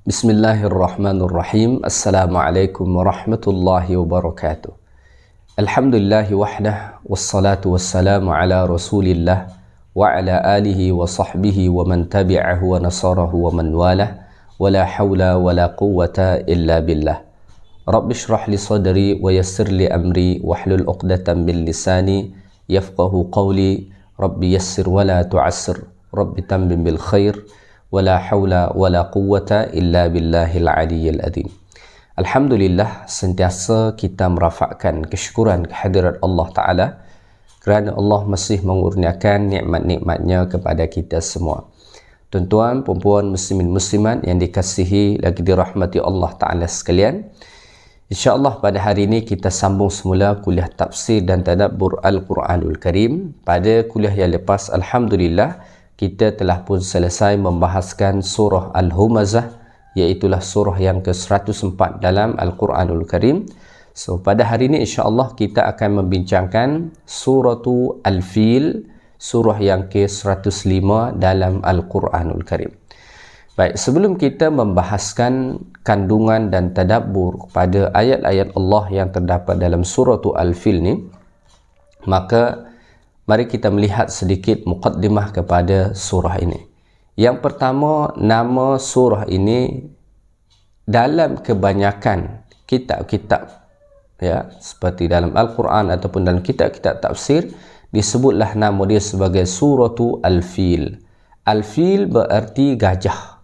Bismillahirrahmanirrahim. Assalamualaikum warahmatullahi wabarakatuh. Alhamdulillahi wahdah, wassalatu wassalamu ala rasulillah wa ala alihi wa sahbihi wa man tabi'ahu wa nasarahu wa man walah, wa la hawla wa la quwwata illa billah. Rabbi shrah li sadri wa yassir li amri wahlul uqdatan min lisani yafqahu qawli. Rabbi yassir wa la tu'assir, Rabbi tammim bil khair, wala haula wala quwwata illa billahil aliyyil azim. Alhamdulillah, sentiasa kita merafakkan kesyukuran kehadirat Allah Ta'ala kerana Allah masih mengurniakan nikmat-nikmatnya kepada kita semua. Tuan-tuan, perempuan, muslimin, muslimat yang dikasihi lagi dirahmati Allah Ta'ala sekalian, InsyaAllah pada hari ini kita sambung semula kuliah tafsir dan tadabbur Al-Quranul Karim. Pada kuliah yang lepas, Alhamdulillah, kita telah pun selesai membahaskan surah Al-Humazah, iaitulah surah yang ke-104 dalam Al-Quranul Karim. So pada hari ini insya-Allah kita akan membincangkan surah Al-Fil, surah yang ke-105 dalam Al-Quranul Karim. Baik, sebelum kita membahaskan kandungan dan tadabbur pada ayat-ayat Allah yang terdapat dalam surah Al-Fil ni, maka mari kita melihat sedikit muqaddimah kepada surah ini. Yang pertama, nama surah ini dalam kebanyakan kitab-kitab, ya, seperti dalam Al-Quran ataupun dalam kitab-kitab tafsir, disebutlah nama dia sebagai surah Al-Fil. Al-Fil berarti gajah.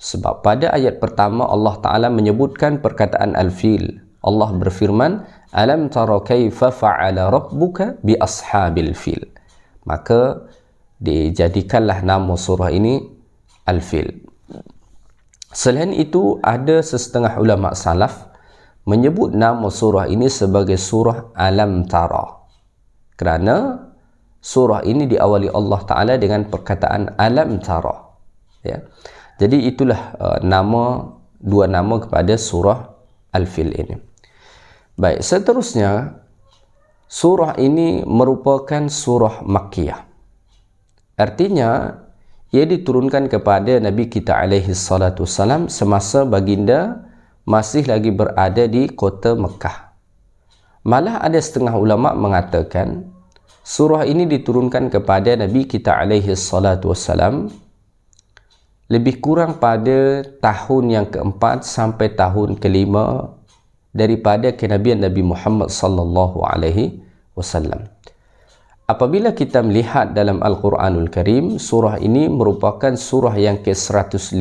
Sebab pada ayat pertama Allah Ta'ala menyebutkan perkataan Al-Fil. Allah berfirman, Alam tara kaifa fa'ala rabbuka bi ashabil fil. Maka dijadikanlah nama surah ini Al-Fil. Selain itu, ada sesetengah ulama salaf menyebut nama surah ini sebagai surah Alam Tara, kerana surah ini diawali Allah Ta'ala dengan perkataan Alam Tara, ya. Jadi itulah dua nama kepada surah Al-Fil ini. Baik, seterusnya surah ini merupakan surah Makkiyah. Artinya ia diturunkan kepada Nabi kita alaihi salatu wassalam semasa baginda masih lagi berada di kota Mekah. Malah ada setengah ulama mengatakan surah ini diturunkan kepada Nabi kita alaihi salatu wassalam lebih kurang pada tahun yang keempat sampai tahun kelima daripada kenabian Nabi Muhammad sallallahu alaihi wasallam. Apabila kita melihat dalam Al-Quranul Karim, surah ini merupakan surah yang ke-105.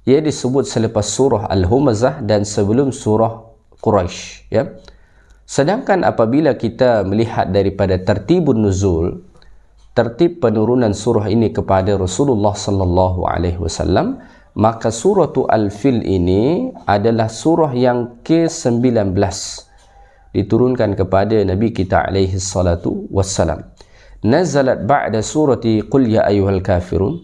Ia disebut selepas surah Al-Humazah dan sebelum surah Quraisy, ya. Sedangkan apabila kita melihat daripada tertibun nuzul, tertib penurunan surah ini kepada Rasulullah sallallahu alaihi wasallam, maka surah Al-Fil ini adalah surah yang ke-19 diturunkan kepada Nabi kita alaihi salatu wassalam. Nazalat ba'da surati Qul ya ayyuhal kafirun.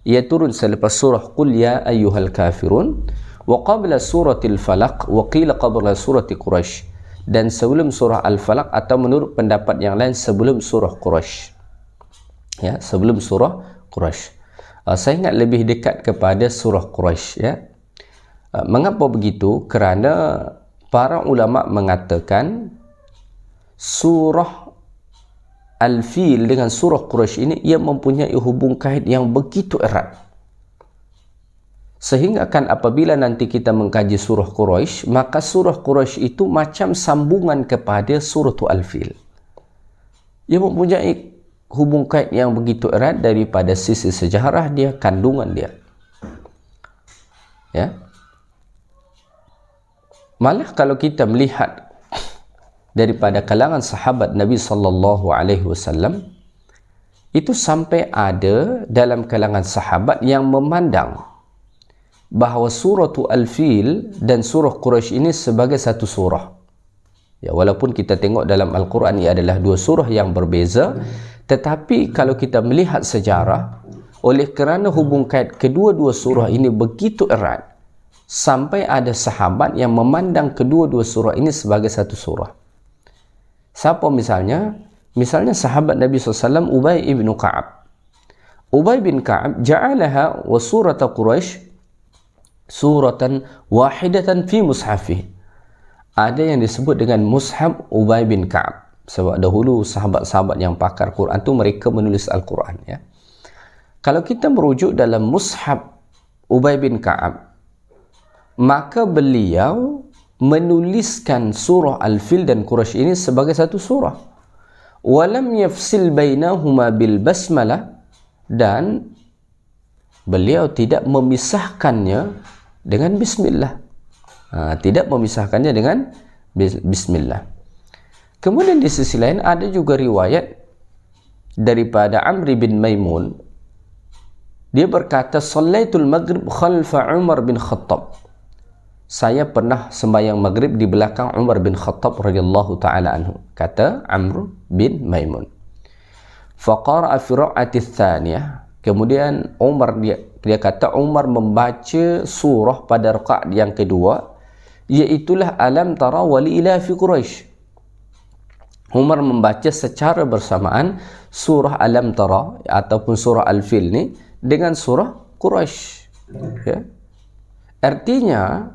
Ia turun selepas surah Qul ya ayyuhal kafirun, wa qabla suratil Falaq, wa qila qabla surati Quraisy, dan sebelum surah Al-Falaq atau menurut pendapat yang lain sebelum surah Quraisy. Ya, sebelum surah Quraisy. Saya ingat lebih dekat kepada surah Quraisy, ya. Mengapa begitu? Kerana para ulama mengatakan surah Al-Fil dengan surah Quraisy ini ia mempunyai hubung kait yang begitu erat, sehingga kan apabila nanti kita mengkaji surah Quraisy, maka surah Quraisy itu macam sambungan kepada surah Al-Fil. Ia mempunyai hubung kait yang begitu erat daripada sisi sejarah dia, kandungan dia, ya. Malah kalau kita melihat daripada kalangan sahabat Nabi sallallahu alaihi wasallam, itu sampai ada dalam kalangan sahabat yang memandang bahawa surah Al-Fil dan surah Quraisy ini sebagai satu surah. Ya, walaupun kita tengok dalam Al-Quran ia adalah dua surah yang berbeza, tetapi kalau kita melihat sejarah, oleh kerana hubung kait kedua-dua surah ini begitu erat, sampai ada sahabat yang memandang kedua-dua surah ini sebagai satu surah. Siapa misalnya? Misalnya sahabat Nabi SAW Ubay ibn Ka'ab. Ubay bin Ka'ab ja'alaha wa surata Quraisy suratan wahidatan fi mushafi. Ada yang disebut dengan mushaf Ubay bin Ka'ab. Sebab dahulu sahabat-sahabat yang pakar Quran tu mereka menulis Al-Quran, ya. Kalau kita merujuk dalam mushaf Ubay bin Ka'ab, maka beliau menuliskan surah Al-Fil dan Quraisy ini sebagai satu surah. Walam yafsil bainahuma bil basmalah, dan beliau tidak memisahkannya dengan bismillah. Tidak memisahkannya dengan bismillah. Kemudian di sisi lain ada juga riwayat daripada Amr bin Maimun. Dia berkata, "Shallaitul maghrib khalfa Umar bin Khattab." Saya pernah sembahyang maghrib di belakang Umar bin Khattab radhiyallahu taala anhu, kata Amr bin Maimun. Faqara'a fi ra'ati tsaniyah. Kemudian Umar dia kata Umar membaca surah pada rakaat yang kedua, iaitulah Alam tara wa li ilafi Quraisy. Umar membaca secara bersamaan surah Alam tara ataupun surah Al-Fil ni dengan surah Quraisy, ya. Artinya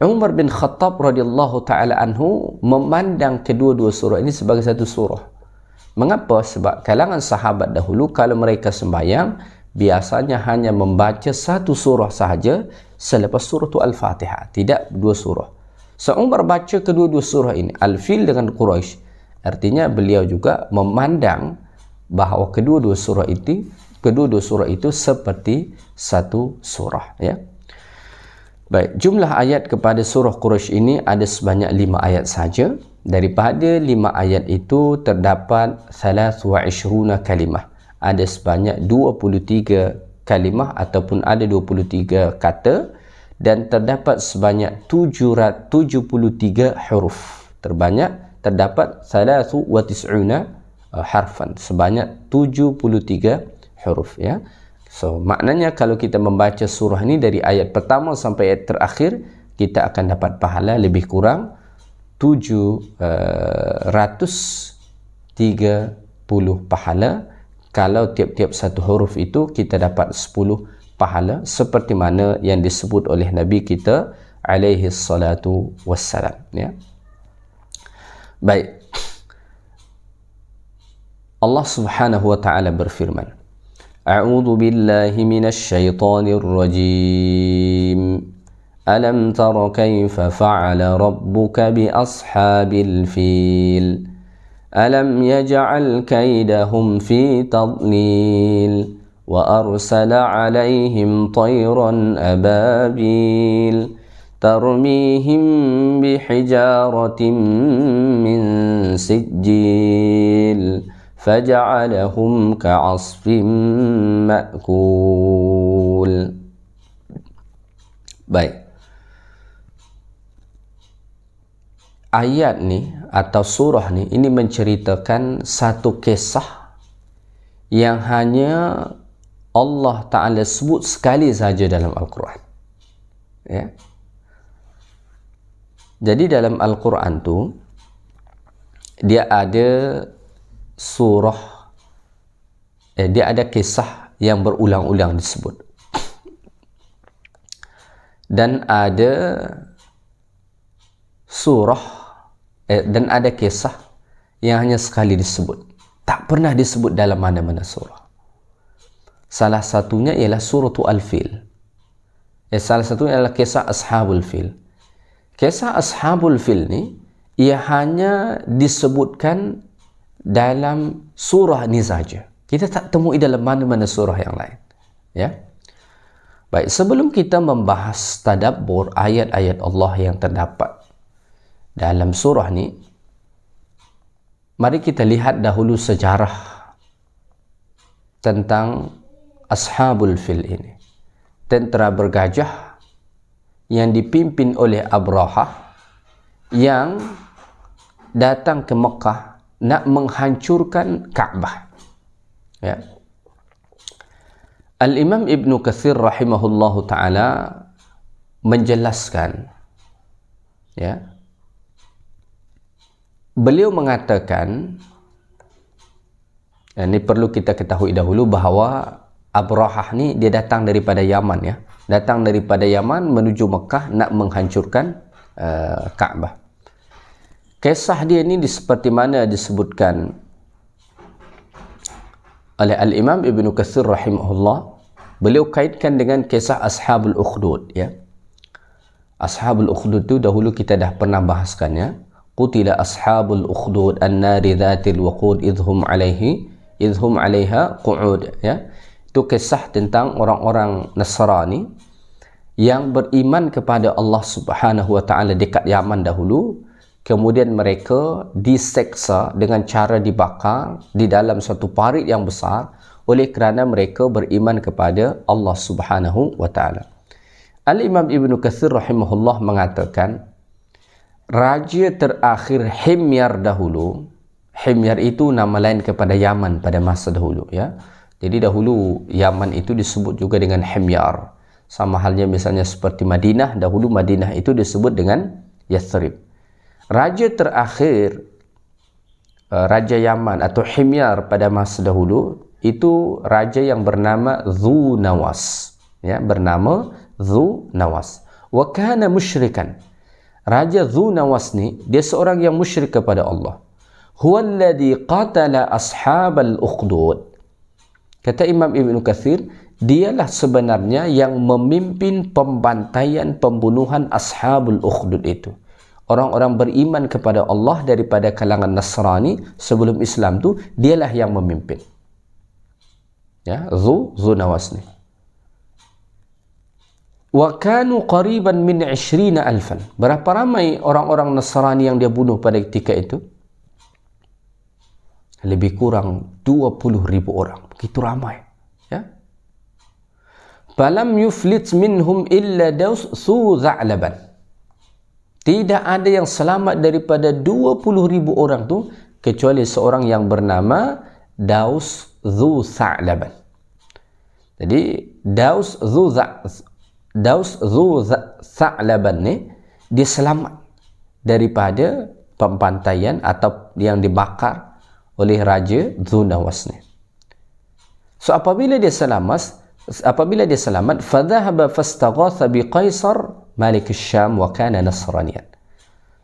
Umar bin Khattab radhiyallahu taala anhu memandang kedua-dua surah ini sebagai satu surah. Mengapa? Sebab kalangan sahabat dahulu kalau mereka sembahyang biasanya hanya membaca satu surah sahaja selepas surah Al-Fatihah, tidak dua surah. So Umar baca kedua-dua surah ini, Al-Fil dengan Quraisy. Artinya beliau juga memandang bahawa kedua-dua surah itu seperti satu surah, ya. Baik, jumlah ayat kepada surah Quraisy ini ada sebanyak 5 ayat saja. Daripada 5 ayat itu terdapat 23 kalimah. Ada sebanyak 23 kalimah ataupun ada 23 kata, dan terdapat sebanyak 773 huruf. Terdapat 93 harfan, sebanyak 73 huruf, ya. So maknanya kalau kita membaca surah ini dari ayat pertama sampai ayat terakhir, kita akan dapat pahala lebih kurang 730 pahala. Kalau tiap-tiap satu huruf itu kita dapat 10 pahala, seperti mana yang disebut oleh Nabi kita alaihi salatu wassalam, ya. Baik, Allah subhanahu wa ta'ala berfirman, A'udzu billahi minasy syaithanir rajim. Alam tara kaifa fa'ala rabbuka bi ashabil fil. Alam yaj'al kaidahum fi tadlil wa arsala 'alaihim tayran ababil tarmihim bihijaratin min sijil faja'alahum ka'asfin ma'kul. Baik, ayat ni atau surah ni ini menceritakan satu kisah yang hanya Allah Ta'ala sebut sekali saja dalam Al-Quran, ya. Jadi dalam Al-Quran tu dia ada surah, dia ada kisah yang berulang-ulang disebut, dan ada surah dan ada kisah yang hanya sekali disebut, tak pernah disebut dalam mana-mana surah. Salah satunya ialah surah Al-Fil. Salah satunya adalah kisah Ashabul Fil. Kisah Ashabul Fil ni ia hanya disebutkan dalam surah ni saja. Kita tak temui dalam mana-mana surah yang lain, ya. Baik, sebelum kita membahas tadabbur ayat-ayat Allah yang terdapat dalam surah ni, mari kita lihat dahulu sejarah tentang Ashabul Fil ini. Tentera bergajah yang dipimpin oleh Abrahah yang datang ke Mekah nak menghancurkan Kaabah, ya. Al-Imam Ibn Katsir rahimahullahu ta'ala menjelaskan, ya, beliau mengatakan, ini perlu kita ketahui dahulu bahawa Abrahah ni dia datang daripada Yaman, ya. datang daripada Yaman menuju Mekah nak menghancurkan Kaabah. Kisah dia ni seperti mana disebutkan oleh Al-Imam Ibn Katsir rahimahullah. Beliau kaitkan dengan kisah Ashabul Ukhdud, ya. Ashabul Ukhdud tu dahulu kita dah pernah bahaskan, ya. Qutila ashabul ukhdud an-nari dhatil waqud idhum 'alaiha qu'ud, ya. Itu kisah tentang orang-orang Nasrani yang beriman kepada Allah Subhanahu wa taala dekat Yaman dahulu, kemudian mereka diseksa dengan cara dibakar di dalam satu parit yang besar oleh kerana mereka beriman kepada Allah Subhanahu wa taala. Al-Imam Ibn Katsir rahimahullah mengatakan, raja terakhir Himyar dahulu. Himyar itu nama lain kepada Yaman pada masa dahulu, ya. Jadi dahulu Yaman itu disebut juga dengan Himyar. Sama halnya misalnya seperti Madinah, dahulu Madinah itu disebut dengan Yathrib. Raja terakhir Raja Yaman atau Himyar pada masa dahulu itu raja yang bernama Dhu Nawas, ya, bernama Dhu Nawas. Wa kana musyrikan. Raja Dhu Nawas ni dia seorang yang musyrik kepada Allah. Huwa alladhi qatala ashabal ukhdud. Kata Imam Ibn Katsir, dialah sebenarnya yang memimpin pembantaian pembunuhan ashabul ukhdud itu. Orang-orang beriman kepada Allah daripada kalangan Nasrani sebelum Islam tu, dialah yang memimpin. Ya, Dhu Nawas ni. Wa kanu qariban min 20,000. Berapa ramai orang-orang Nasrani yang dia bunuh pada ketika itu? Lebih kurang 20,000 orang. Begitu ramai, ya. Falam yuflit minhum illa Daus Dhu Tha'laban. Tidak ada yang selamat daripada 20,000 orang tu kecuali seorang yang bernama Daus Dhu Tha'laban. Jadi Daus Dhu Tha'laban ni dia selamat daripada pembantaian atau yang dibakar oleh Raja Dhu Nawas ni. So apabila dia selamat, fadhahaba fastaghatha bi Qaisar Malik Syam wa kana Nasraniyan.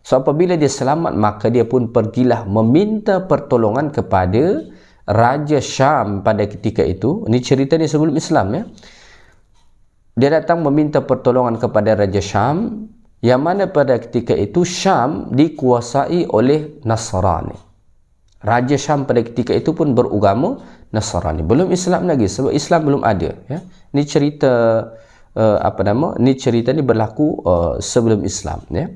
So apabila dia selamat, maka dia pun pergilah meminta pertolongan kepada Raja Syam pada ketika itu. Ini cerita ni sebelum Islam, ya. Dia datang meminta pertolongan kepada Raja Syam, yang mana pada ketika itu Syam dikuasai oleh Nasrani. Raja Syam pada ketika itu pun beragama Nasrani. Belum Islam lagi, sebab Islam belum ada, ya. Ini cerita ini cerita ni berlaku sebelum Islam, ya.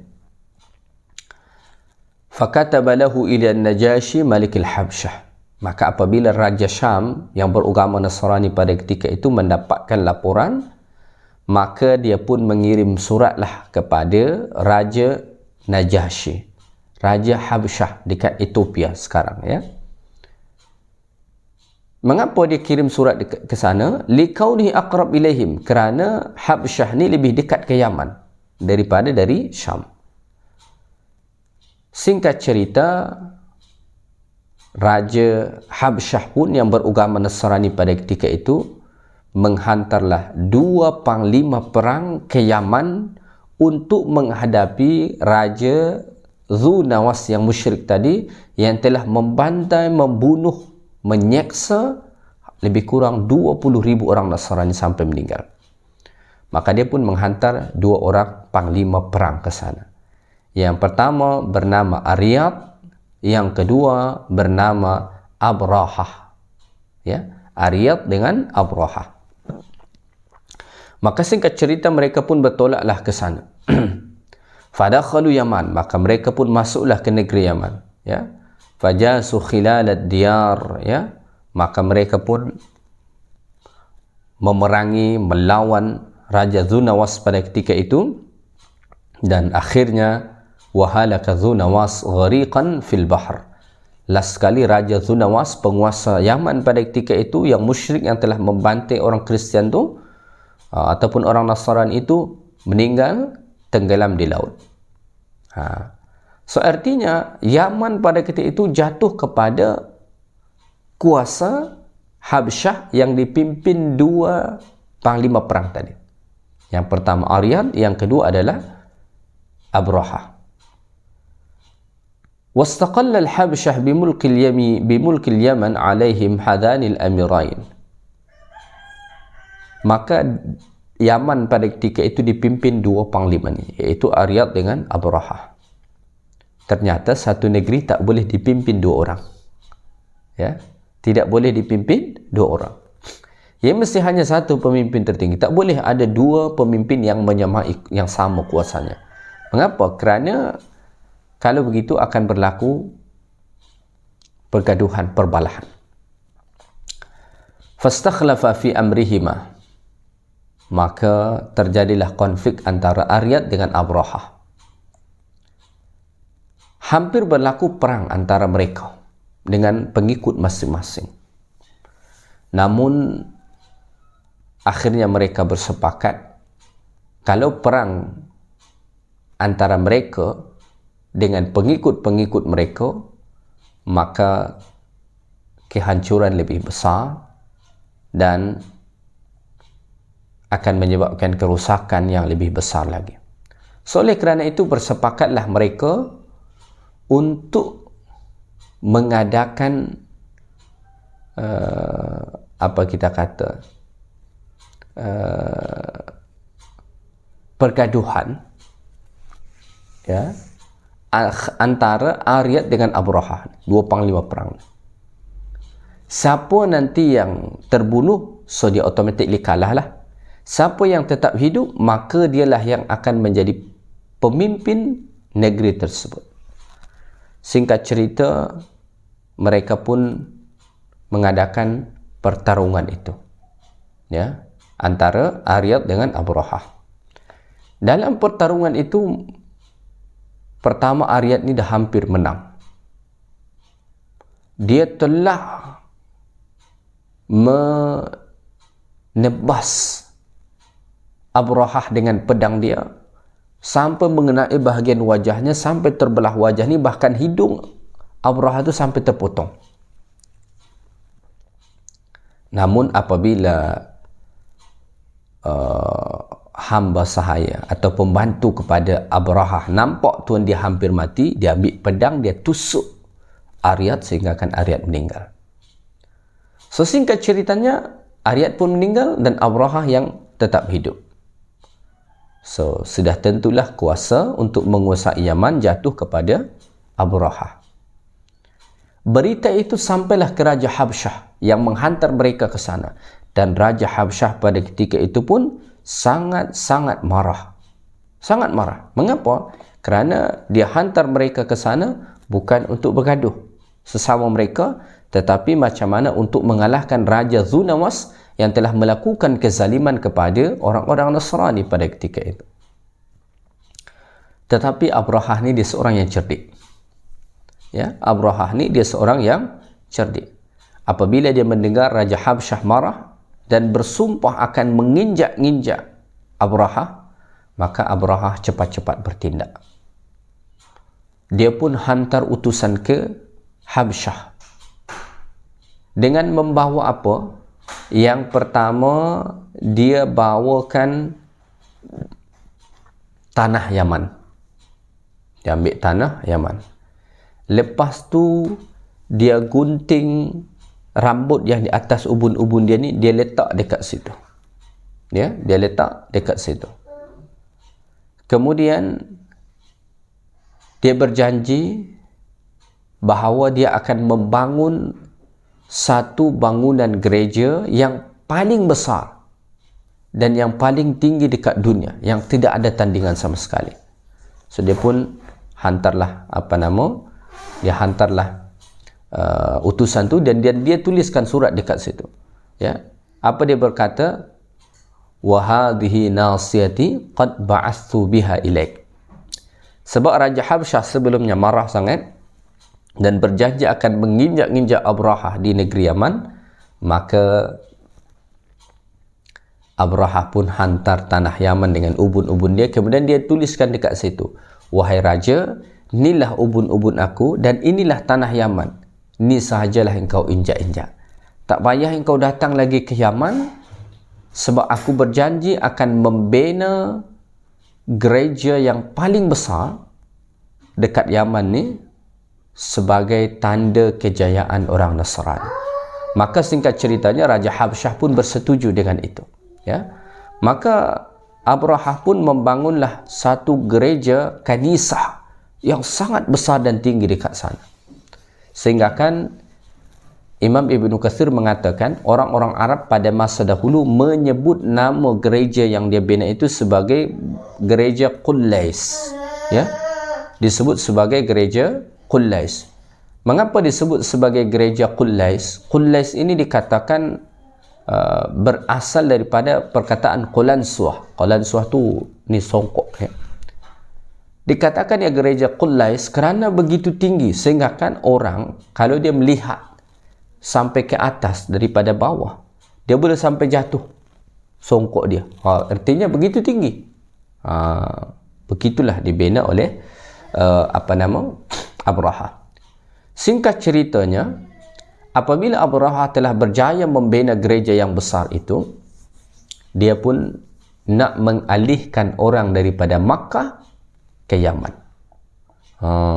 Fakataba lahu ila Najashi Malik al-Habsyah. Maka apabila Raja Syam yang beragama Nasrani pada ketika itu mendapatkan laporan, maka dia pun mengirim suratlah kepada Raja Najashi, Raja Habsyah dekat Ethiopia sekarang, ya. Mengapa dia kirim surat ke sana? Liqaunihi aqrab ilaihim, kerana Habsyah ni lebih dekat ke Yaman daripada dari Syam. Singkat cerita, Raja Habsyah pun yang beragama Nasrani pada ketika itu menghantarlah 2 panglima perang ke Yaman untuk menghadapi Raja Dhu Nawas yang musyrik tadi, yang telah membantai, membunuh, menyeksa lebih kurang 20,000 orang Nasrani sampai meninggal. Maka dia pun menghantar 2 orang panglima perang ke sana. Yang pertama bernama Ariyad, yang kedua bernama Abrahah, ya, Ariyad dengan Abrahah. Maka singkat cerita mereka pun bertolaklah ke sana. Fadakhalu Yaman, maka mereka pun masuklah ke negeri Yaman, ya. Fajasu khilalad diyar, ya. Maka mereka pun memerangi, melawan Raja Dhu Nawas pada ketika itu, dan akhirnya wahalaka Dhu Nawas ghariqan fil bahr. Last sekali Raja Dhu Nawas, penguasa Yaman pada ketika itu yang musyrik, yang telah membantai orang Kristian tu ataupun orang Nasrani itu, meninggal tenggelam di laut. So artinya Yaman pada ketika itu jatuh kepada kuasa Habsyah yang dipimpin 2 panglima perang tadi. Yang pertama Aryad, yang kedua adalah Abraha. Wastaqalla al-Habsyah bimulk al-Yaman alaihim hadanil amirain. Maka Yaman pada ketika itu dipimpin dua panglima ni, iaitu Aryad dengan Abraha. Ternyata satu negeri tak boleh dipimpin dua orang. Ya, tidak boleh dipimpin dua orang. Ia mesti hanya satu pemimpin tertinggi. Tak boleh ada dua pemimpin yang menyamai, yang sama kuasanya. Mengapa? Kerana kalau begitu akan berlaku pergaduhan, perbalahan. Fastakhlafa fi amrihima. Maka terjadilah konflik antara Aryad dengan Abraha. Hampir berlaku perang antara mereka dengan pengikut masing-masing. Namun akhirnya mereka bersepakat kalau perang antara mereka dengan pengikut-pengikut mereka, maka kehancuran lebih besar dan akan menyebabkan kerusakan yang lebih besar lagi. So, oleh kerana itu bersepakatlah mereka untuk mengadakan apa kita kata pergaduhan, ya, antara Aryad dengan Abraha, dua panglima perang. Siapa nanti yang terbunuh, so dia automatically kalah lah. Siapa yang tetap hidup, maka dialah yang akan menjadi pemimpin negeri tersebut. Singkat cerita, mereka pun mengadakan pertarungan itu, ya, antara Aryad dengan Abraha. Dalam pertarungan itu, pertama Aryad ni dah hampir menang. Dia telah menebas Abraha dengan pedang dia sampai mengenai bahagian wajahnya, sampai terbelah wajah ni, bahkan hidung Abraha itu sampai terpotong. Namun apabila hamba sahaya atau pembantu kepada Abraha nampak tuan dia hampir mati, dia ambil pedang, dia tusuk Aryad sehingga kan Aryad meninggal. So, singkat ceritanya, Aryad pun meninggal dan Abraha yang tetap hidup. So, sudah tentulah kuasa untuk menguasai Yaman jatuh kepada Abraha. Berita itu sampailah ke Raja Habsyah yang menghantar mereka ke sana. Dan Raja Habsyah pada ketika itu pun sangat-sangat marah. Sangat marah. Mengapa? Kerana dia hantar mereka ke sana bukan untuk bergaduh sesama mereka, tetapi macam mana untuk mengalahkan Raja Zunawas yang telah melakukan kezaliman kepada orang-orang Nasrani pada ketika itu. Tetapi Abraha ni dia seorang yang cerdik. Ya, Abraha ni dia seorang yang cerdik. Apabila dia mendengar Raja Habsyah marah dan bersumpah akan menginjak-injak Abraha, maka Abraha cepat-cepat bertindak. Dia pun hantar utusan ke Habsyah dengan membawa apa? Yang pertama, dia bawakan tanah Yaman. Dia ambil tanah Yaman. Lepas tu dia gunting rambut yang di atas ubun-ubun dia ni, dia letak dekat situ. Ya, dia letak dekat situ. Kemudian dia berjanji bahawa dia akan membangun satu bangunan gereja yang paling besar dan yang paling tinggi dekat dunia, yang tidak ada tandingan sama sekali. So, dia pun hantarlah dia hantarlah utusan tu, dan dia tuliskan surat dekat situ. Ya, apa dia berkata? Wa hadhihi nasiyati qad ba'athtu biha ilaik. Sebab Raja Habsyah sebelumnya marah sangat dan berjanji akan menginjak-injak Abraha di negeri Yaman, maka Abraha pun hantar tanah Yaman dengan ubun-ubun dia. Kemudian dia tuliskan dekat situ, wahai Raja, inilah ubun-ubun aku dan inilah tanah Yaman. Ini sahajalah engkau injak-injak. Tak payah engkau datang lagi ke Yaman sebab aku berjanji akan membina gereja yang paling besar dekat Yaman ni sebagai tanda kejayaan orang Nasrani. Maka singkat ceritanya Raja Habsyah pun bersetuju dengan itu, ya. Maka Abrahah pun membangunlah satu gereja kanisah yang sangat besar dan tinggi dekat sana. Sehingga kan Imam Ibn Katsir mengatakan orang-orang Arab pada masa dahulu menyebut nama gereja yang dia bina itu sebagai gereja Qullais, ya, disebut sebagai gereja Qullais. Mengapa disebut sebagai gereja Qullais? Qullais ini dikatakan berasal daripada perkataan Qulansuah. Qulansuah tu ni songkok, ya. Dikatakan ya gereja Qullais kerana begitu tinggi sehingga kan orang kalau dia melihat sampai ke atas daripada bawah, dia boleh sampai jatuh songkok dia. Artinya begitu tinggi. Begitulah dibina oleh Abrahah. Singkat ceritanya, apabila Abrahah telah berjaya membina gereja yang besar itu, dia pun nak mengalihkan orang daripada Makkah ke Yaman.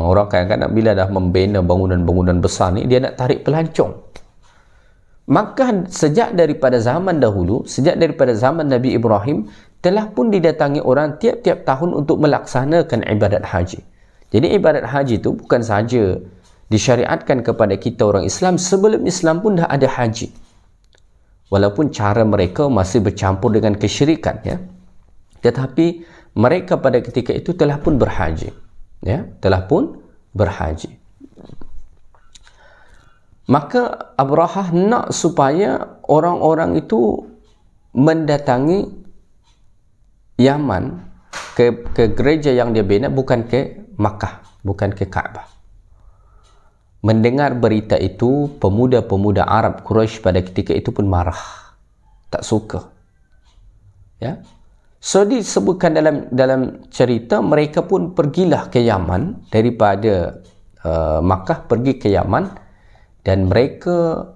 Orang kadang-kadang bila dah membina bangunan-bangunan besar ni, dia nak tarik pelancong. Maka sejak daripada zaman dahulu, sejak daripada zaman Nabi Ibrahim, telah pun didatangi orang tiap-tiap tahun untuk melaksanakan ibadat haji. Jadi ibadat haji itu bukan sahaja disyariatkan kepada kita orang Islam, sebelum Islam pun dah ada haji. Walaupun cara mereka masih bercampur dengan kesyirikan, ya. Tetapi mereka pada ketika itu telah pun berhaji, ya, telah pun berhaji. Maka Abrahah nak supaya orang-orang itu mendatangi Yaman ke gereja yang dia bina, bukan ke Makkah, bukan ke Kaabah. Mendengar berita itu, pemuda-pemuda Arab Quraisy pada ketika itu pun marah, tak suka, ya. So disebutkan dalam cerita, mereka pun pergilah ke Yaman daripada Makkah, pergi ke Yaman, dan mereka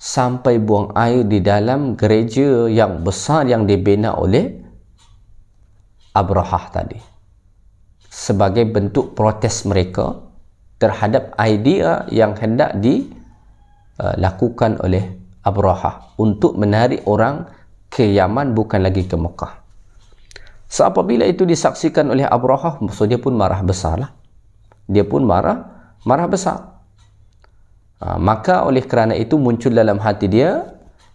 sampai buang air di dalam gereja yang besar yang dibina oleh Abrahah tadi, sebagai bentuk protes mereka terhadap idea yang hendak dilakukan oleh Abrahah untuk menarik orang ke Yaman, bukan lagi ke Mekah. So apabila itu disaksikan oleh Abrahah, so dia pun marah besar lah. Dia pun marah besar. Maka oleh kerana itu muncul dalam hati dia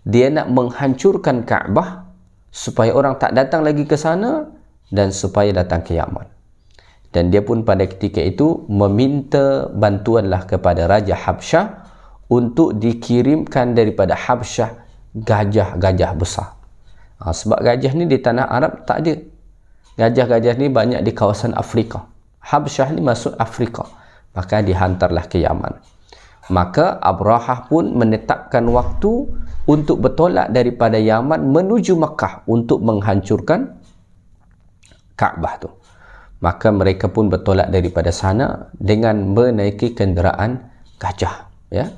nak menghancurkan Kaabah supaya orang tak datang lagi ke sana dan supaya datang ke Yaman. Dan dia pun pada ketika itu meminta bantuanlah kepada Raja Habsyah untuk dikirimkan daripada Habsyah gajah-gajah besar. Sebab gajah ni di tanah Arab tak ada. Gajah-gajah ni banyak di kawasan Afrika. Habsyah ni masuk Afrika. Maka dihantarlah ke Yaman. Maka Abrahah pun menetapkan waktu untuk bertolak daripada Yaman menuju Makkah untuk menghancurkan Kaabah tu. Maka mereka pun bertolak daripada sana dengan menaiki kenderaan gajah, ya.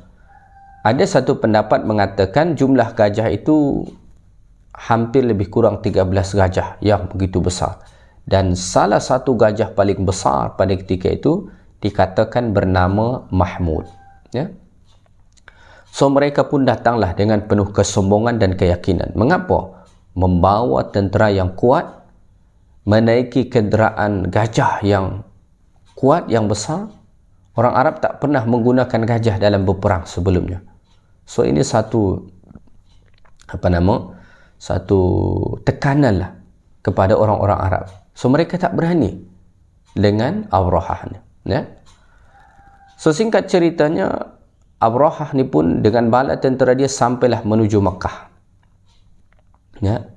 Ada satu pendapat mengatakan jumlah gajah itu hampir lebih kurang 13 gajah yang begitu besar. Dan salah satu gajah paling besar pada ketika itu dikatakan bernama Mahmud, ya. So mereka pun datanglah dengan penuh kesombongan dan keyakinan. Mengapa? Membawa tentera yang kuat, menaiki kenderaan gajah yang kuat, yang besar. Orang Arab tak pernah menggunakan gajah dalam berperang sebelumnya. So ini satu satu tekanan lah kepada orang-orang Arab. So mereka tak berani dengan Abrahah ni, ya. So singkat ceritanya, Abrahah ni pun dengan bala tentera dia sampailah menuju Makkah, ya.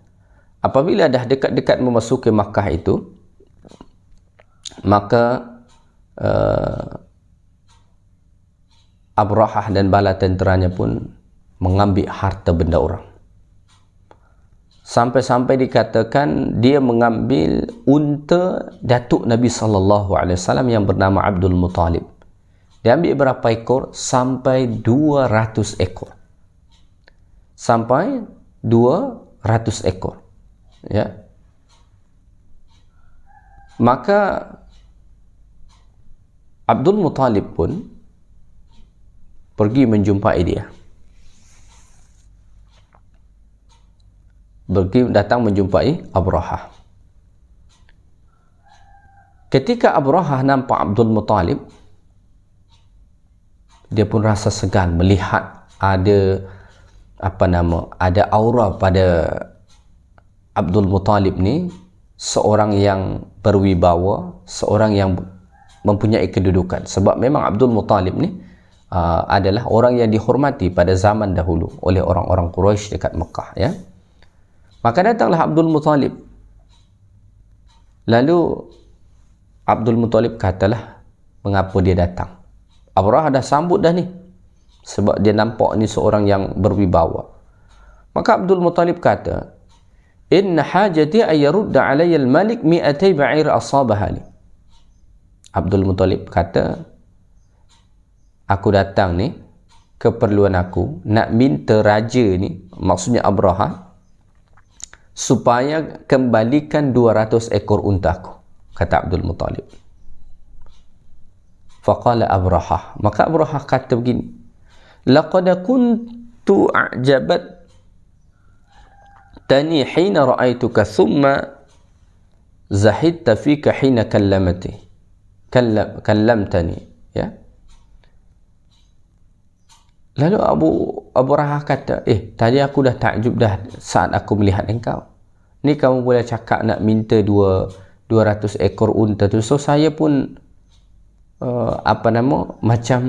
Apabila dah dekat-dekat memasuki Makkah itu, maka Abrahah dan bala tenteranya pun mengambil harta benda orang. Sampai-sampai dikatakan dia mengambil unta datuk Nabi SAW yang bernama Abdul Muttalib. Dia ambil berapa ekor? Sampai 200 ekor. Sampai 200 ratus ekor. Ya. Maka Abdul Muttalib pun pergi menjumpai dia. Datang menjumpai Abrahah. Ketika Abrahah nampak Abdul Muttalib, dia pun rasa segan melihat ada aura pada Abdul Muttalib ni, seorang yang berwibawa, seorang yang mempunyai kedudukan. Sebab memang Abdul Muttalib ni adalah orang yang dihormati pada zaman dahulu oleh orang-orang Quraisy dekat Mekah, ya. Maka datanglah Abdul Muttalib. Lalu Abdul Muttalib katalah mengapa dia datang. Abrahah dah sambut dah ni, sebab dia nampak ni seorang yang berwibawa. Maka Abdul Muttalib kata, inna hajati ayyarudda alayya al-malik mi'atay ba'ir asabaha li. Abdul Muttalib kata, aku datang ni, keperluan aku nak minta raja ni, maksudnya Abrahah, supaya kembalikan 200 ekor untaku, kata Abdul Muttalib. Faqala Abrahah, maka Abrahah kata begini, laqad kuntu a'jabat tani hina ra'aituka thumma zahidta fika hina kallamtani, ya. Lalu Abu Rahah kata, tadi aku dah takjub dah saat aku melihat engkau. Ni kamu boleh cakap nak minta 200 ekor unta tu. So saya pun macam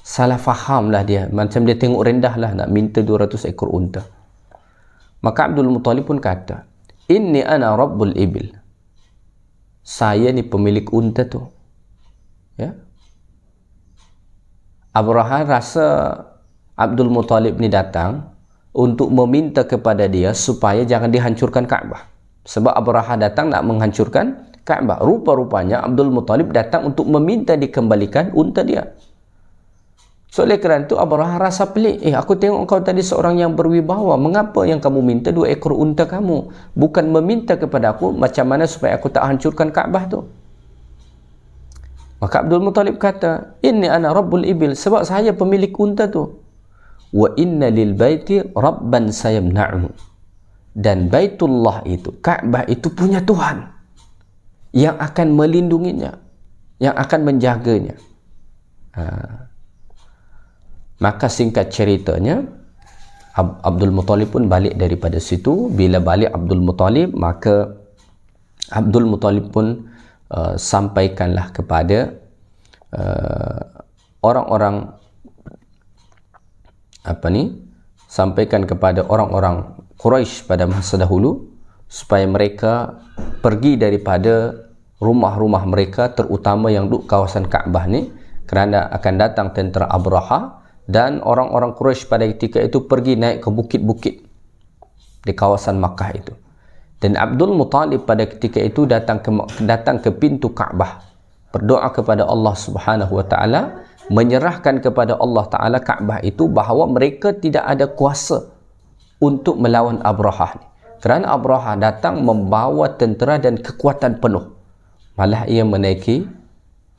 salah faham lah dia. Macam dia tengok rendah lah nak minta 200 ekor unta. Maka Abdul Muttalib pun kata, inni ana rabbul ibil. Saya ni pemilik unta tu. Ya. Abrahah rasa Abdul Muttalib ni datang untuk meminta kepada dia supaya jangan dihancurkan Kaabah. Sebab Abrahah datang nak menghancurkan Kaabah. Rupa-rupanya Abdul Muttalib datang untuk meminta dikembalikan unta dia. So oleh kerana itu Abrahah rasa pelik. Aku tengok kau tadi seorang yang berwibawa. Mengapa yang kamu minta 2 ekor unta kamu? Bukan meminta kepada aku macam mana supaya aku tak hancurkan Kaabah tu. Maka Abdul Muttalib kata, inni ana rabbul ibil. Sebab saya pemilik unta tu. Wa inna lil baiti rabban sayamna'uhu. Dan Baitullah itu, Kaabah itu punya Tuhan yang akan melindunginya, yang akan menjaganya. Maka singkat ceritanya, Abdul Muttalib pun balik daripada situ. Bila balik Abdul Muttalib, maka Abdul Muttalib pun sampaikanlah kepada orang-orang sampaikan kepada orang-orang Quraisy pada masa dahulu supaya mereka pergi daripada rumah-rumah mereka, terutama yang duduk kawasan Kaabah ni, kerana akan datang tentera Abrahah. Dan orang-orang Quraisy pada ketika itu pergi naik ke bukit-bukit di kawasan Makkah itu. Dan Abdul Muttalib pada ketika itu datang ke pintu Kaabah, berdoa kepada Allah Subhanahu wa taala, menyerahkan kepada Allah Taala Kaabah itu, bahawa mereka tidak ada kuasa untuk melawan Abrahah ni. Kerana Abrahah datang membawa tentera dan kekuatan penuh. Malah ia menaiki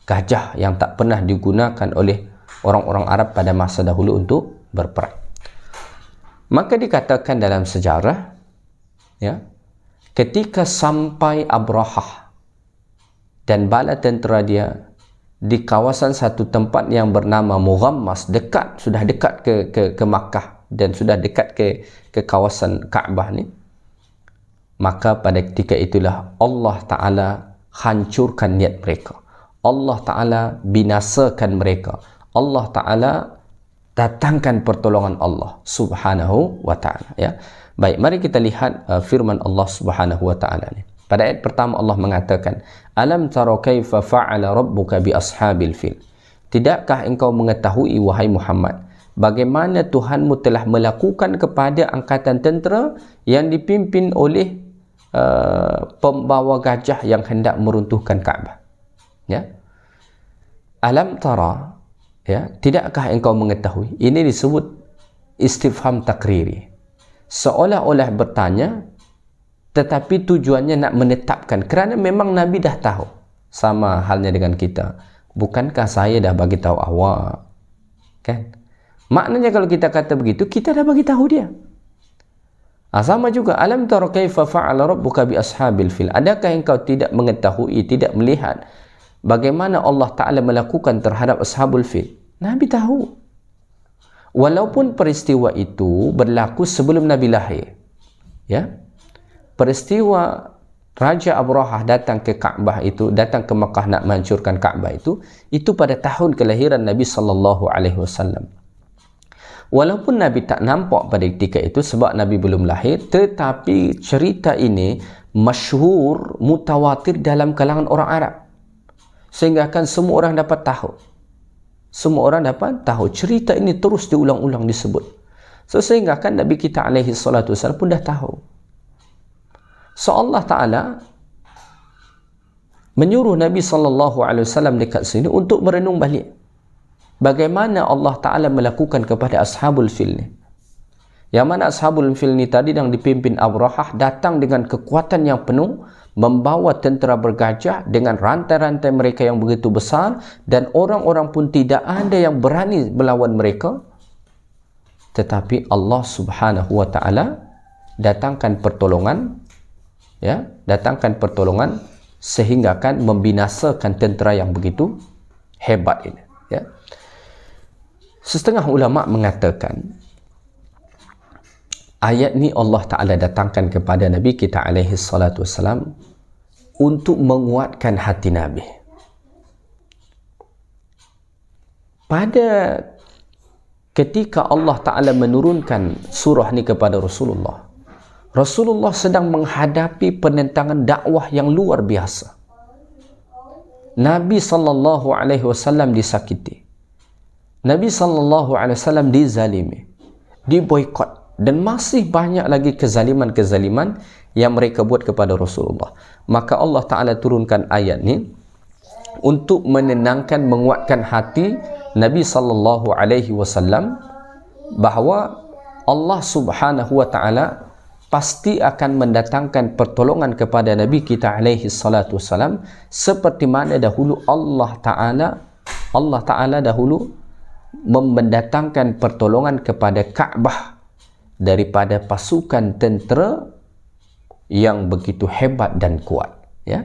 gajah yang tak pernah digunakan oleh orang-orang Arab pada masa dahulu untuk berperang. Maka dikatakan dalam sejarah, ya, ketika sampai Abrahah dan bala tentera dia di kawasan satu tempat yang bernama Mughammas, sudah dekat ke Makkah dan sudah dekat ke kawasan Kaabah ni, maka pada ketika itulah Allah Ta'ala hancurkan niat mereka. Allah Ta'ala binasakan mereka. Allah Ta'ala datangkan pertolongan Allah Subhanahu wa Ta'ala, ya. Baik, mari kita lihat firman Allah Subhanahu wa Ta'ala ni. Pada ayat pertama Allah mengatakan, alam tara kaifa fa'ala rabbuka bi ashabil fil. Tidakkah engkau mengetahui wahai Muhammad bagaimana Tuhanmu telah melakukan kepada angkatan tentera yang dipimpin oleh pembawa gajah yang hendak meruntuhkan Kaabah, ya. Alam tara, ya, tidakkah engkau mengetahui? Ini disebut istifham takriri. seolah-olah bertanya, tetapi tujuannya nak menetapkan, kerana memang Nabi dah tahu. Sama halnya dengan kita, bukankah saya dah bagi tahu awak, kan? Maknanya kalau kita kata begitu, kita dah bagi tahu dia. Sama juga, alam tara kaifa fa'ala rabbuka bi ashabil fil, adakah engkau tidak mengetahui, tidak melihat bagaimana Allah Ta'ala melakukan terhadap ashabul fil? Nabi tahu, walaupun peristiwa itu berlaku sebelum Nabi lahir. Ya, peristiwa Raja Abrahah datang ke Kaabah itu, datang ke Mekah nak menghancurkan Kaabah itu pada tahun kelahiran Nabi sallallahu alaihi wasallam. Walaupun Nabi tak nampak pada ketika itu sebab Nabi belum lahir, tetapi cerita ini masyhur, mutawatir dalam kalangan orang Arab, sehingga kan semua orang dapat tahu. Semua orang dapat tahu cerita ini, terus diulang-ulang disebut. Sehingga kan Nabi kita alaihi salatu wasallam pun dah tahu. So Allah Ta'ala menyuruh Nabi sallallahu alaihi wasallam dekat sini untuk merenung balik bagaimana Allah Ta'ala melakukan kepada ashabul fil ni. Yang mana ashabul fil ni tadi yang dipimpin Abrahah datang dengan kekuatan yang penuh, membawa tentera bergajah dengan rantai-rantai mereka yang begitu besar, dan orang-orang pun tidak ada yang berani melawan mereka. Tetapi Allah Subhanahu wa Ta'ala datangkan pertolongan, ya, datangkan pertolongan sehingga kan membinasakan tentera yang begitu hebat ini, ya. Setengah ulama mengatakan ayat ni Allah Ta'ala datangkan kepada Nabi kita alaihi salatu wassalam untuk menguatkan hati Nabi. Pada ketika Allah Ta'ala menurunkan surah ni kepada Rasulullah, Rasulullah sedang menghadapi penentangan dakwah yang luar biasa. Nabi sallallahu alaihi wasallam disakiti, Nabi sallallahu alaihi wasallam dizalimi, diboikot, dan masih banyak lagi kezaliman-kezaliman yang mereka buat kepada Rasulullah. Maka Allah Ta'ala turunkan ayat ni untuk menenangkan, menguatkan hati Nabi sallallahu alaihi wasallam bahawa Allah Subhanahu wa Ta'ala pasti akan mendatangkan pertolongan kepada Nabi kita alaihi salatu wasalam, seperti mana dahulu Allah Ta'ala dahulu mendatangkan pertolongan kepada Kaabah daripada pasukan tentera yang begitu hebat dan kuat, ya.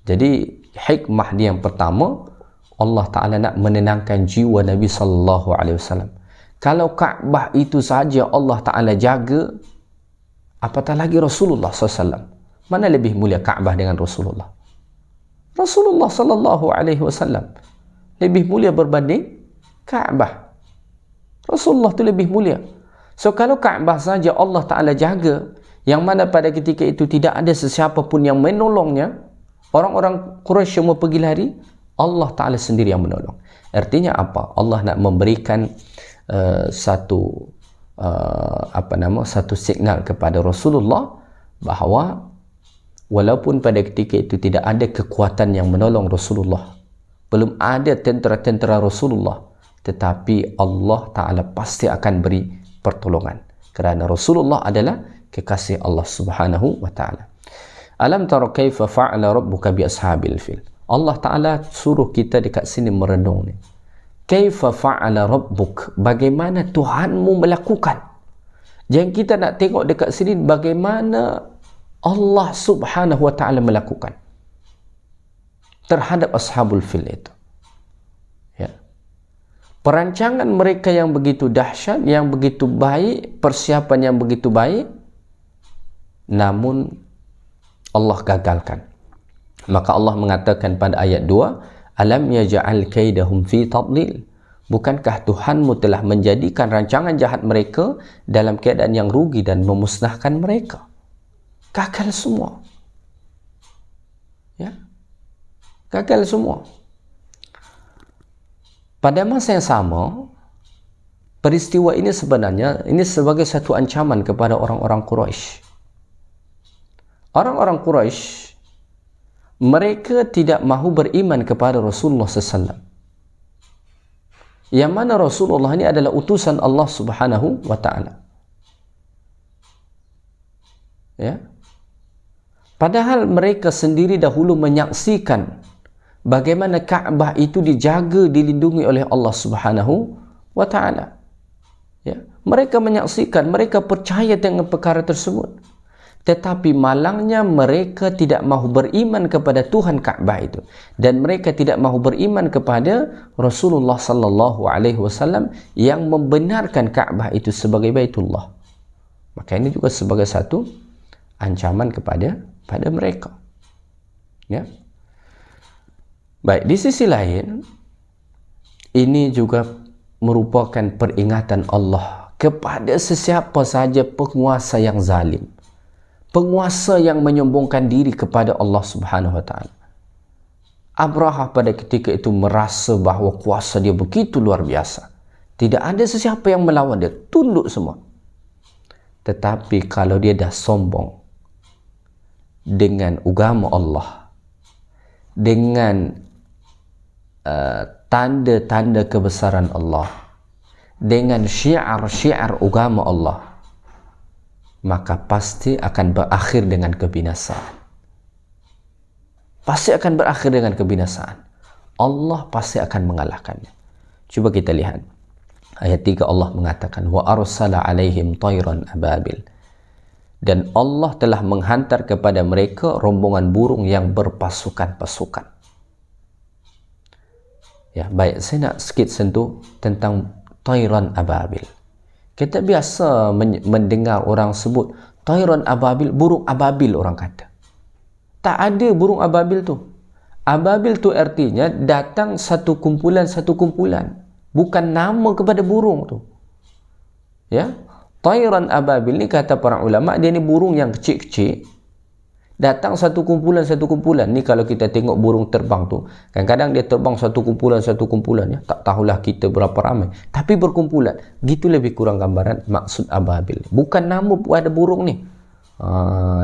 Jadi hikmah dia yang pertama, Allah Ta'ala nak menenangkan jiwa Nabi sallallahu alaihi wasallam. Kalau Kaabah itu saja Allah Ta'ala jaga, apatah lagi Rasulullah SAW. Mana lebih mulia Kaabah dengan Rasulullah? Rasulullah sallallahu alaihi wasallam lebih mulia berbanding Kaabah. Rasulullah tu lebih mulia. So kalau Kaabah saja Allah Ta'ala jaga, yang mana pada ketika itu tidak ada sesiapa pun yang menolongnya, orang-orang Quraisy semua pergi lari, Allah Ta'ala sendiri yang menolong. Artinya apa? Allah nak memberikan satu signal kepada Rasulullah bahawa walaupun pada ketika itu tidak ada kekuatan yang menolong Rasulullah, belum ada tentera-tentera Rasulullah, tetapi Allah Ta'ala pasti akan beri pertolongan, kerana Rasulullah adalah kekasih Allah Subhanahu wa Ta'ala. Alam tara kaifa fa'ala rabbuka bi ashabil fil. Allah Ta'ala suruh kita dekat sini merenung ni. Kaifa fa'ala rabbuk, bagaimana Tuhanmu melakukan. Jangan kita nak tengok dekat sini bagaimana Allah Subhanahu wa Ta'ala melakukan terhadap ashabul fil itu. Perancangan mereka yang begitu dahsyat, yang begitu baik, persiapan yang begitu baik, namun Allah gagalkan. Maka Allah mengatakan pada ayat 2, alam yaj'al kaidahum fi tadlil, bukankah Tuhanmu telah menjadikan rancangan jahat mereka dalam keadaan yang rugi dan memusnahkan mereka? Gagal semua, ya, gagal semua. Pada masa yang sama, peristiwa ini sebenarnya sebagai satu ancaman kepada orang-orang Quraisy. Orang-orang Quraisy, mereka tidak mahu beriman kepada Rasulullah SAW, yang mana Rasulullah ini adalah utusan Allah Subhanahu wa Ta'ala. Ya. Padahal mereka sendiri dahulu menyaksikan bagaimana Kaabah itu dijaga, dilindungi oleh Allah Subhanahu wa taala. Ya, mereka menyaksikan, mereka percaya dengan perkara tersebut. Tetapi malangnya mereka tidak mahu beriman kepada Tuhan Kaabah itu, dan mereka tidak mahu beriman kepada Rasulullah sallallahu alaihi wasallam yang membenarkan Kaabah itu sebagai Baitullah. Maka ini juga sebagai satu ancaman kepada mereka. Ya. Baik, di sisi lain ini juga merupakan peringatan Allah kepada sesiapa saja penguasa yang zalim, penguasa yang menyombongkan diri kepada Allah Subhanahu wa taala. Abraha pada ketika itu merasa bahawa kuasa dia begitu luar biasa. Tidak ada sesiapa yang melawan dia, tunduk semua. Tetapi kalau dia dah sombong dengan agama Allah, dengan tanda-tanda kebesaran Allah, dengan syiar-syiar agama Allah, maka pasti akan berakhir dengan kebinasaan. Pasti akan berakhir dengan kebinasaan. Allah pasti akan mengalahkannya. Cuba kita lihat. Ayat 3 Allah mengatakan, wa arsala alaihim tayran ababil. Dan Allah telah menghantar kepada mereka rombongan burung yang berpasukan-pasukan. Ya, baik, saya nak sikit sentuh tentang tayran ababil. Kita biasa mendengar orang sebut tayran ababil, burung ababil orang kata. Tak ada burung ababil tu. Ababil tu artinya datang satu kumpulan. Bukan nama kepada burung tu. Ya. Tayran ababil ni kata para ulama, dia ni burung yang kecil-kecil. Datang satu kumpulan. Ni kalau kita tengok burung terbang tu, kadang-kadang dia terbang satu kumpulan ya. Tak tahulah kita berapa ramai, tapi berkumpulan. Gitu lebih kurang gambaran maksud ababil. Bukan nama ada burung ni.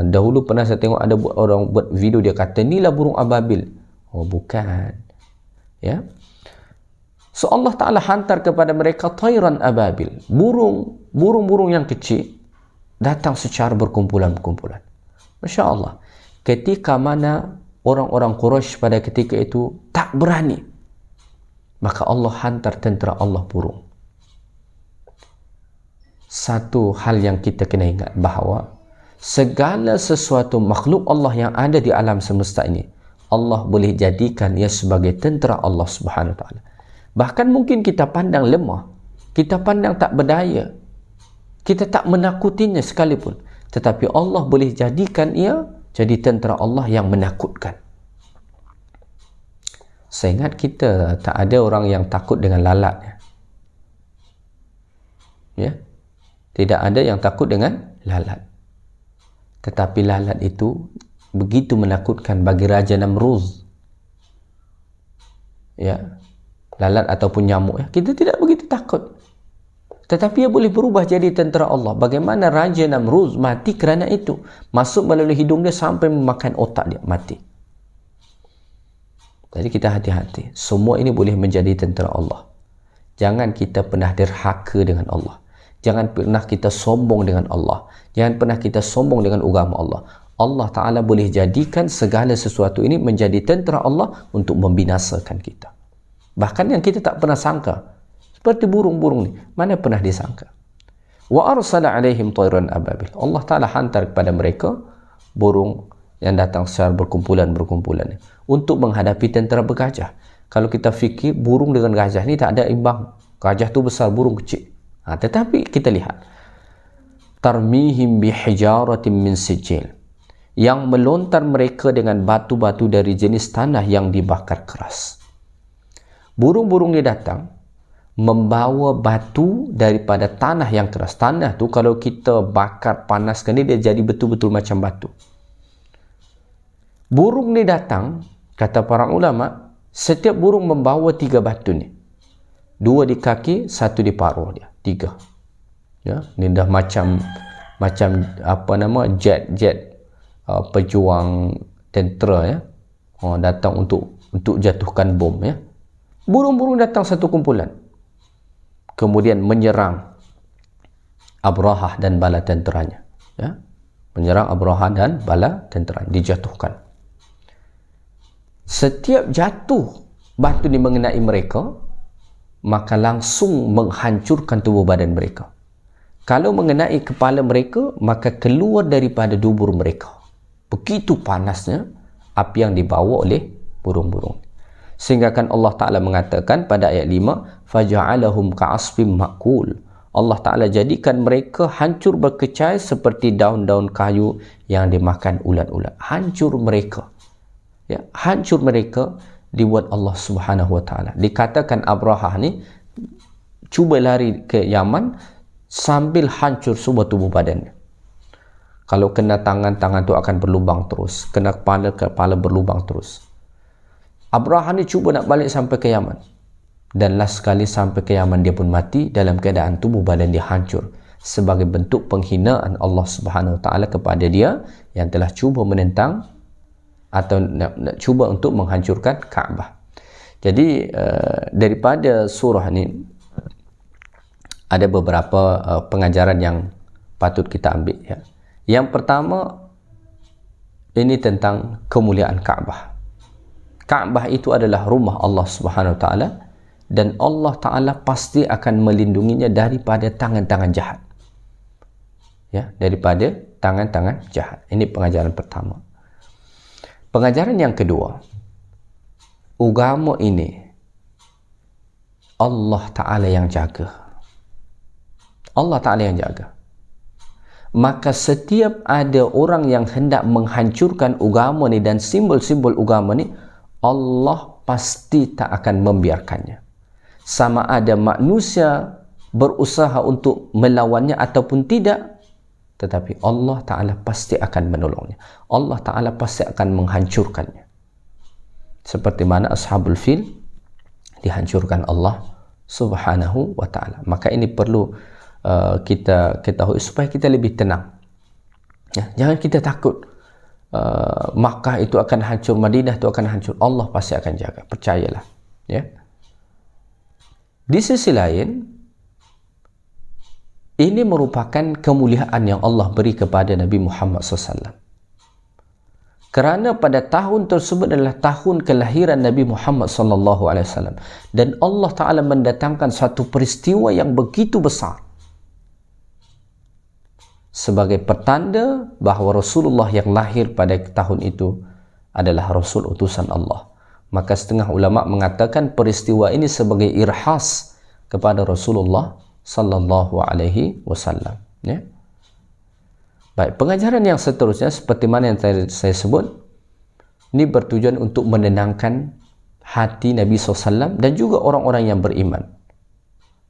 Dahulu pernah saya tengok ada orang buat video, dia kata inilah burung ababil. Oh, bukan. Ya. So Allah Ta'ala hantar kepada mereka tayran ababil, burung-burung yang kecil datang secara berkumpulan. Masya Allah. Ketika mana orang-orang Quraisy pada ketika itu tak berani, maka Allah hantar tentera Allah burung. Satu hal yang kita kena ingat bahawa segala sesuatu makhluk Allah yang ada di alam semesta ini, Allah boleh jadikan ia sebagai tentera Allah Subhanahu Wa Taala. Bahkan mungkin kita pandang lemah, kita pandang tak berdaya, kita tak menakutinya sekalipun, tetapi Allah boleh jadikan ia jadi tentera Allah yang menakutkan. Saya ingat kita tak ada orang yang takut dengan lalat. Ya, tidak ada yang takut dengan lalat. Tetapi lalat itu begitu menakutkan bagi Raja Namruz. Ya, lalat ataupun nyamuk, ya, kita tidak begitu takut. Tetapi ia boleh berubah jadi tentera Allah. Bagaimana Raja Namruz mati kerana itu. Masuk melalui hidung dia sampai memakan otak dia, mati. Jadi kita hati-hati. Semua ini boleh menjadi tentera Allah. Jangan kita pernah derhaka dengan Allah. Jangan pernah kita sombong dengan Allah. Jangan pernah kita sombong dengan agama Allah. Allah Ta'ala boleh jadikan segala sesuatu ini menjadi tentera Allah untuk membinasakan kita. Bahkan yang kita tak pernah sangka, seperti burung-burung ni, mana pernah disangka. Wa arsala alaihim tayran ababil. Allah Ta'ala hantar kepada mereka burung yang datang secara berkumpulan untuk menghadapi tentera bergajah. Kalau kita fikir burung dengan gajah ni tak ada imbang. Gajah tu besar, burung kecil. Tetapi kita lihat, tarmihim bihijaratin min sijil, yang melontar mereka dengan batu-batu dari jenis tanah yang dibakar keras. Burung-burung ni datang membawa batu daripada tanah yang keras. Tanah tu kalau kita bakar, panaskan dia jadi betul-betul macam batu. Burung ni datang, kata para ulama, setiap burung membawa 3 batu ni. 2 di kaki, 1 di paruh dia. 3. Ya, ni dah macam apa nama, jet pejuang tentera ya. Datang untuk jatuhkan bom ya. Burung-burung datang satu kumpulan, kemudian menyerang Abrahah dan bala tenteranya. Ya, menyerang Abraha dan bala tentera, dijatuhkan. Setiap jatuh batu ni mengenai mereka, maka langsung menghancurkan tubuh badan mereka. Kalau mengenai kepala mereka, maka keluar daripada dubur mereka. Begitu panasnya api yang dibawa oleh burung-burung. Sehingga kan Allah Ta'ala mengatakan pada ayat 5, فَجَعَلَهُمْ كَعَصْفٍ مَأْكُولٍ. Allah Ta'ala jadikan mereka hancur berkecai seperti daun-daun kayu yang dimakan ulat-ulat. Hancur mereka. Ya, hancur mereka dibuat Allah Subhanahu Wa Ta'ala. Dikatakan Abraha ni cuba lari ke Yaman sambil hancur semua tubuh badannya. Kalau kena tangan, tangan tu akan berlubang terus. Kena kepala, kepala berlubang terus. Abraha ni cuba nak balik sampai ke Yaman. Dan last sekali sampai ke Yaman dia pun mati dalam keadaan tubuh badan dia hancur. Sebagai bentuk penghinaan Allah Subhanahu Wa Ta'ala kepada dia yang telah cuba menentang atau nak cuba untuk menghancurkan Kaabah. Jadi daripada surah ni ada beberapa pengajaran yang patut kita ambil, ya. Yang pertama, ini tentang kemuliaan Kaabah. Kaabah itu adalah rumah Allah Subhanahu Wa Ta'ala, dan Allah Ta'ala pasti akan melindunginya daripada tangan-tangan jahat, ya, daripada tangan-tangan jahat. Ini pengajaran pertama. Pengajaran yang kedua, agama ini Allah Ta'ala yang jaga. Allah Ta'ala yang jaga. Maka setiap ada orang yang hendak menghancurkan agama ni dan simbol-simbol agama ni, Allah pasti tak akan membiarkannya. Sama ada manusia berusaha untuk melawannya ataupun tidak, tetapi Allah Ta'ala pasti akan menolongnya. Allah Ta'ala pasti akan menghancurkannya. Seperti mana Ashabul Fil dihancurkan Allah Subhanahu Wa Ta'ala. Maka ini perlu kita ketahui supaya kita lebih tenang, ya. Jangan kita takut Makkah itu akan hancur, Madinah itu akan hancur. Allah pasti akan jaga, percayalah, ya. Di sisi lain, ini merupakan kemuliaan yang Allah beri kepada Nabi Muhammad SAW. Kerana pada tahun tersebut adalah tahun kelahiran Nabi Muhammad SAW, dan Allah Ta'ala mendatangkan satu peristiwa yang begitu besar sebagai pertanda bahawa Rasulullah yang lahir pada tahun itu adalah Rasul utusan Allah. Maka setengah ulama mengatakan peristiwa ini sebagai irhas kepada Rasulullah sallallahu alaihi wasallam, ya. Baik, pengajaran yang seterusnya seperti mana yang saya sebut, ini bertujuan untuk menenangkan hati Nabi SAW dan juga orang-orang yang beriman,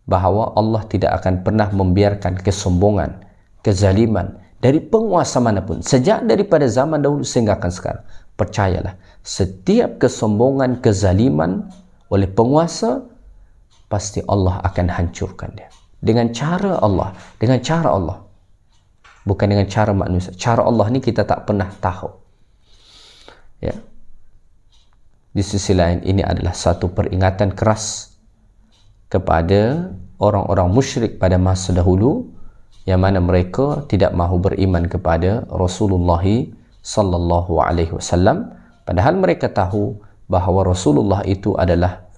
bahawa Allah tidak akan pernah membiarkan kesombongan, kezaliman dari penguasa manapun, sejak daripada zaman dahulu sehingga akan sekarang. Percayalah, setiap kesombongan, kezaliman oleh penguasa, pasti Allah akan hancurkan dia. Dengan cara Allah, dengan cara Allah, bukan dengan cara manusia. Cara Allah ni kita tak pernah tahu, ya. Di sisi lain, ini adalah satu peringatan keras kepada orang-orang musyrik pada masa dahulu, yang mana mereka tidak mahu beriman kepada Rasulullah sallallahu alaihi wasallam, padahal mereka tahu bahawa Rasulullah itu adalah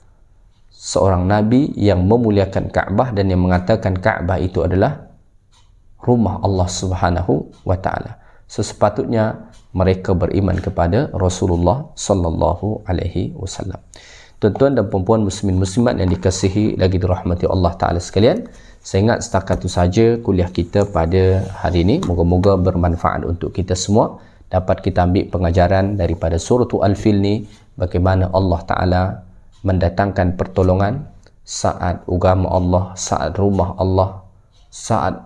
seorang nabi yang memuliakan Kaabah dan yang mengatakan Kaabah itu adalah rumah Allah Subhanahu Wa Ta'ala. Sepatutnya mereka beriman kepada Rasulullah sallallahu alaihi wasallam. Tuan-tuan dan puan-puan muslimin muslimat yang dikasihi lagi dirahmati Allah Ta'ala sekalian, saya ingat setakat itu saja kuliah kita pada hari ini. Moga-moga bermanfaat untuk kita semua. Dapat kita ambil pengajaran daripada surah Al-Fil ni, bagaimana Allah Ta'ala mendatangkan pertolongan saat agama Allah, saat rumah Allah, saat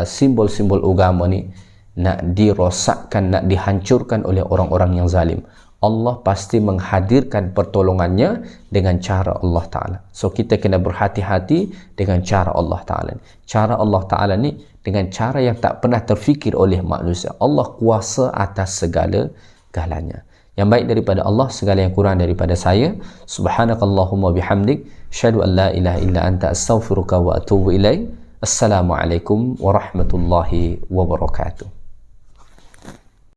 simbol-simbol agama ni nak dirosakkan, nak dihancurkan oleh orang-orang yang zalim. Allah pasti menghadirkan pertolongannya dengan cara Allah Ta'ala. So kita kena berhati-hati dengan cara Allah Ta'ala. Cara Allah Ta'ala ni dengan cara yang tak pernah terfikir oleh manusia. Allah kuasa atas segala-galanya. Yang baik daripada Allah, segala yang kurang daripada saya. Subhanakallahumma bihamdik, syahadu an la ilaha illa anta, astaghfiruka wa atubu ilaik. Assalamualaikum warahmatullahi wabarakatuh.